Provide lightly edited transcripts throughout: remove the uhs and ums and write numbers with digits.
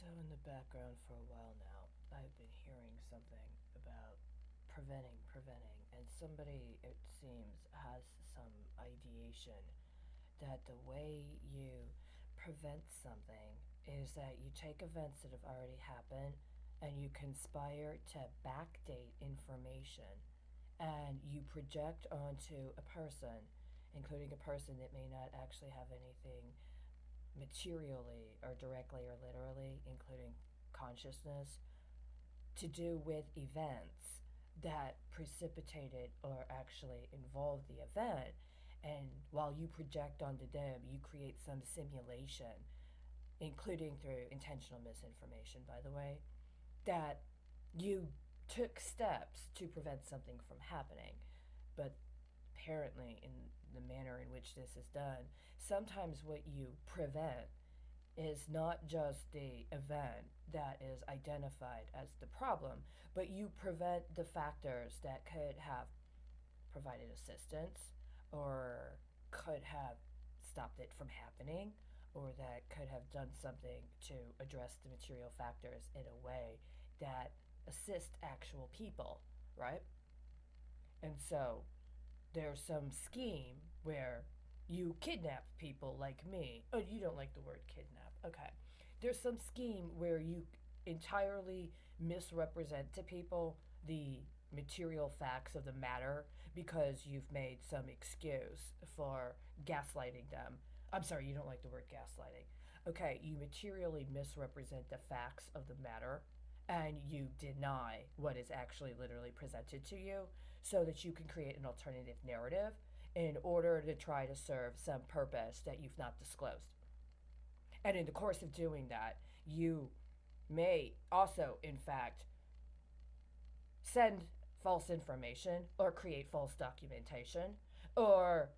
So, in the background for a while now, I've been hearing something about preventing, and somebody, it seems, has some ideation that the way you prevent something is that you take events that have already happened and you conspire to backdate information and you project onto a person, including a person that may not actually have anything materially or directly or literally, including consciousness, to do with events that precipitated or actually involved the event. And while you project onto them, you create some simulation, including through intentional misinformation, by the way, that you took steps to prevent something from happening. But apparently, in the manner in which this is done, sometimes what you prevent is not just the event that is identified as the problem, but you prevent the factors that could have provided assistance or could have stopped it from happening or that could have done something to address the material factors in a way that assist actual people, right? And so there's some scheme where you kidnap people like me. Oh, you don't like the word kidnap. Okay. There's some scheme where you entirely misrepresent to people the material facts of the matter because you've made some excuse for gaslighting them. I'm sorry, you don't like the word gaslighting. Okay, you materially misrepresent the facts of the matter and you deny what is actually literally presented to you so that you can create an alternative narrative in order to try to serve some purpose that you've not disclosed. And in the course of doing that, you may also, in fact, send false information or create false documentation or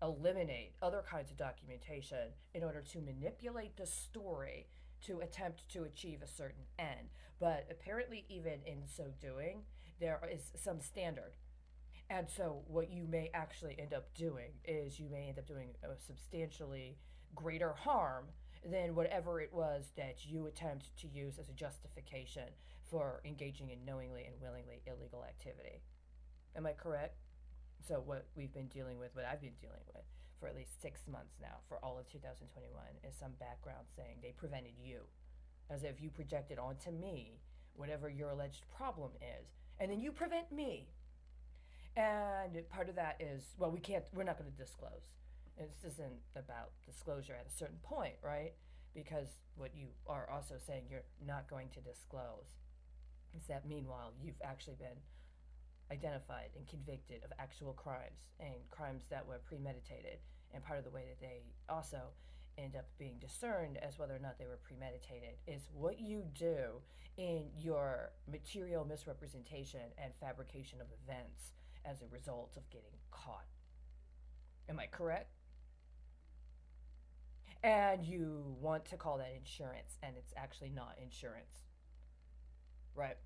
eliminate other kinds of documentation in order to manipulate the story to attempt to achieve a certain end. But apparently, even in so doing, there is some standard. And so, what you may actually end up doing is you may end up doing a substantially greater harm than whatever it was that you attempt to use as a justification for engaging in knowingly and willingly illegal activity. Am I correct? So what we've been dealing with, what I've been dealing with for at least 6 months now, for all of 2021, is some background saying they prevented you, as if you projected onto me whatever your alleged problem is, and then you prevent me. And part of that is, well, we're not going to disclose. This isn't about disclosure at a certain point, right? Because what you are also saying you're not going to disclose is that meanwhile you've actually been identified and convicted of actual crimes and crimes that were premeditated. And part of the way that they also end up being discerned as whether or not they were premeditated is what you do in your material misrepresentation and fabrication of events as a result of getting caught. Am I correct? And you want to call that insurance, and it's actually not insurance, right?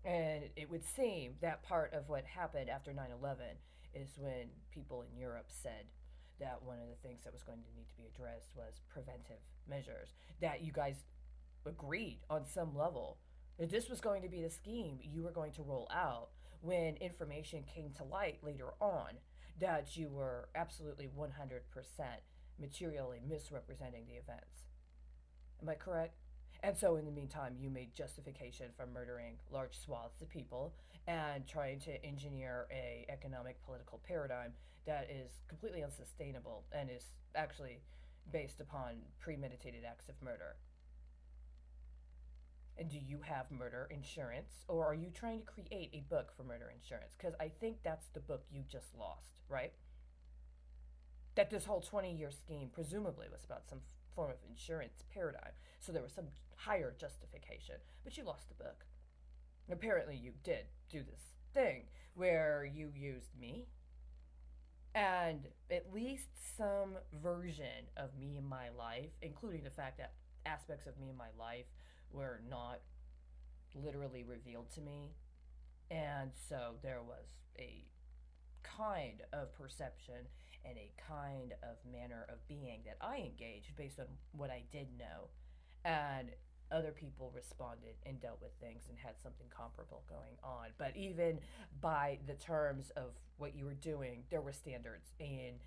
And it would seem that part of what happened after 9/11 is when people in Europe said that one of the things that was going to need to be addressed was preventive measures. That you guys agreed on some level that this was going to be the scheme you were going to roll out when information came to light later on that you were absolutely 100% materially misrepresenting the events. Am I correct? And so, in the meantime, you made justification for murdering large swaths of people and trying to engineer a economic political paradigm that is completely unsustainable and is actually based upon premeditated acts of murder. And do you have murder insurance, or are you trying to create a book for murder insurance? Because I think that's the book you just lost, right? That this whole 20-year scheme presumably was about some form of insurance paradigm. So there was some higher justification, but you lost the book. Apparently, you did do this thing where you used me and at least some version of me in my life, including the fact that aspects of me in my life were not literally revealed to me. And so there was a kind of perception and a kind of manner of being that I engaged based on what I did know. And other people responded and dealt with things and had something comparable going on. But even by the terms of what you were doing, there were standards, and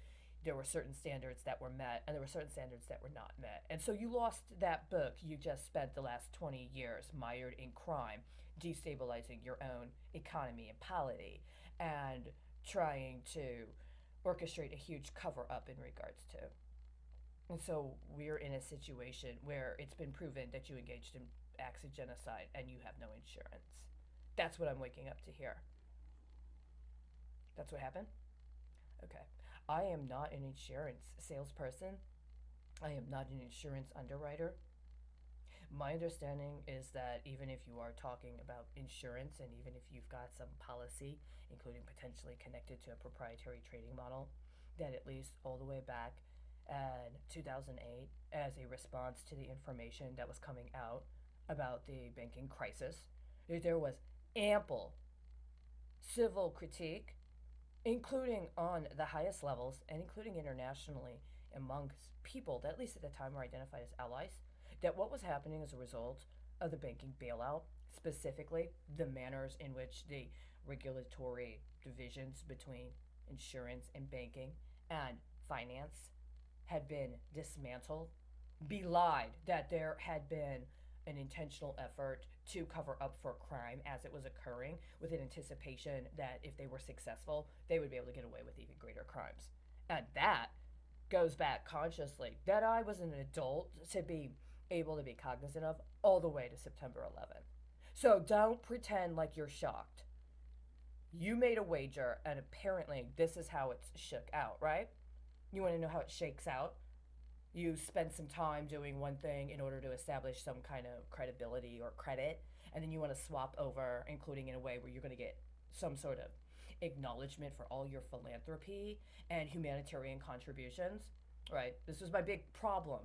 there were certain standards that were met, and there were certain standards that were not met. And so you lost that book. You just spent the last 20 years mired in crime, destabilizing your own economy and polity, and trying to orchestrate a huge cover up in regards to. And so we're in a situation where it's been proven that you engaged in acts of genocide and you have no insurance. That's what I'm waking up to hear. That's what happened? Okay. I am not an insurance salesperson. I am not an insurance underwriter. My understanding is that even if you are talking about insurance and even if you've got some policy, including potentially connected to a proprietary trading model, that at least all the way back in 2008, as a response to the information that was coming out about the banking crisis, there was ample civil critique, including on the highest levels and including internationally amongst people that at least at the time were identified as allies, that what was happening as a result of the banking bailout, specifically the manners in which the regulatory divisions between insurance and banking and finance had been dismantled, belied that there had been an intentional effort to cover up for crime as it was occurring, with an anticipation that if they were successful, they would be able to get away with even greater crimes. And that goes back consciously, that I was an adult to be able to be cognizant of all the way to September 11th. So don't pretend like you're shocked. You made a wager, and apparently this is how it's shook out, right? You want to know how it shakes out? You spend some time doing one thing in order to establish some kind of credibility or credit, and then you want to swap over, including in a way where you're going to get some sort of acknowledgement for all your philanthropy and humanitarian contributions, right? This was my big problem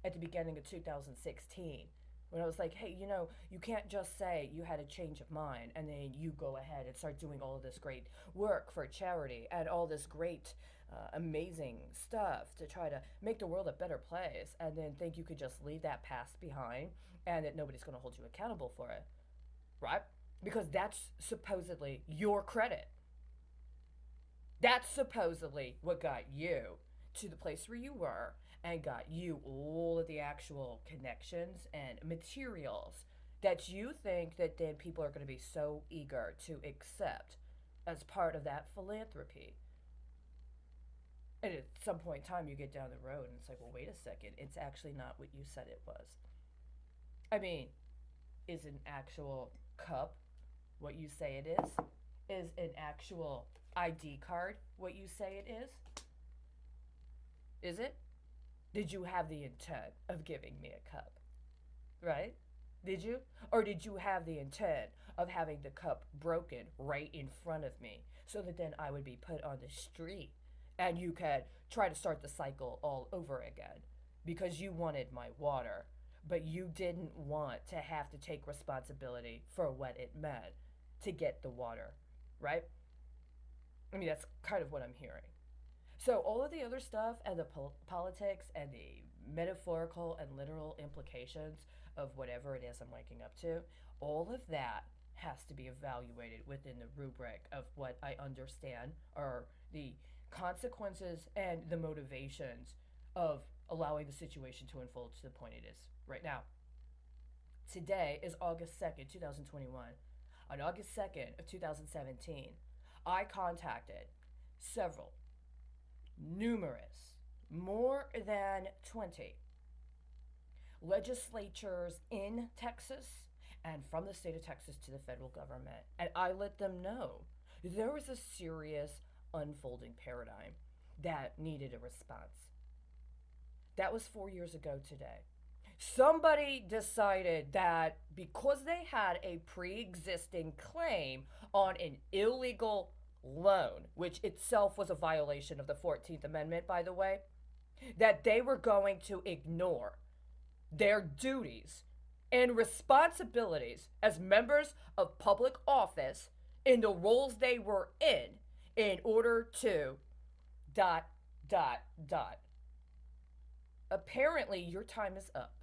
at the beginning of 2016, when I was like, hey, you can't just say you had a change of mind and then you go ahead and start doing all of this great work for charity and all this great amazing stuff to try to make the world a better place, and then think you could just leave that past behind and that nobody's going to hold you accountable for it, right? Because that's supposedly your credit. That's supposedly what got you to the place where you were and got you all of the actual connections and materials that you think that then people are going to be so eager to accept as part of that philanthropy. And at some point in time, you get down the road and it's like, well, wait a second. It's actually not what you said it was. I mean, is an actual cup what you say it is? Is an actual ID card what you say it is? Is it? Did you have the intent of giving me a cup? Right? Did you? Or did you have the intent of having the cup broken right in front of me so that then I would be put on the street and you could try to start the cycle all over again because you wanted my water, but you didn't want to have to take responsibility for what it meant to get the water, right? I mean, that's kind of what I'm hearing. So all of the other stuff and the politics and the metaphorical and literal implications of whatever it is I'm waking up to, all of that has to be evaluated within the rubric of what I understand are the consequences and the motivations of allowing the situation to unfold to the point it is right now. Today is August 2nd, 2021. On August 2nd of 2017, I contacted several, numerous, more than 20 legislatures in Texas and from the state of Texas to the federal government. And I let them know there was a serious unfolding paradigm that needed a response. That was 4 years ago today. Somebody decided that because they had a pre-existing claim on an illegal loan, which itself was a violation of the 14th Amendment, by the way, that they were going to ignore their duties and responsibilities as members of public office in the roles they were in order to ... Apparently, your time is up.